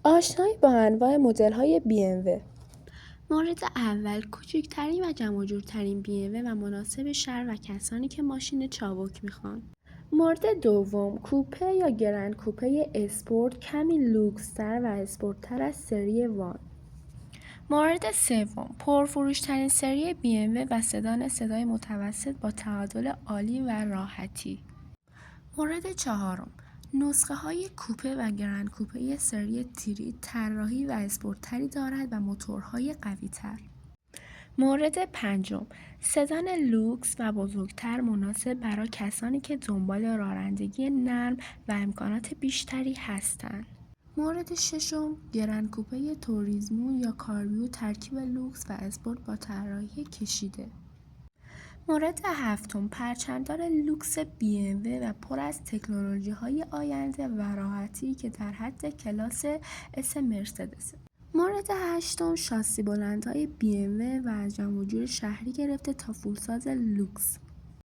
آشنایی با انواع مدل‌های BMW. مورد اول، کوچکترین و جمع و جورترین BMW و مناسب شهر و کسانی که ماشین چابک میخوان. مورد دوم، کوپه یا گرند کوپه اسپورت، کمی لوکس‌تر و اسپورت‌تر از سری وان. مورد سوم، پرفروش‌ترین سری BMW و سدان صدای متوسط با تعادل عالی و راحتی. مورد چهارم، نسخه های کوپه و گرند کوپه سری تری طراحی و اسپورت‌تری دارد و موتورهای قوی‌تر. مورد پنجم، سدان لوکس و بزرگتر مناسب برای کسانی که دنبال رانندگی نرم و امکانات بیشتری هستند. مورد ششم، گرند کوپه توریسمو یا کاریو ترکیب لوکس و اسپورت با طراحی کشیده. مورد هفتم، پرچمدار لوکس BMW و پر از تکنولوژی‌های آینده و راحتی که در حد کلاس اس مرسدس. مورد هشتم، شاسی بلندهای BMW و از جمع و جور شهری گرفته تا فولساز لوکس.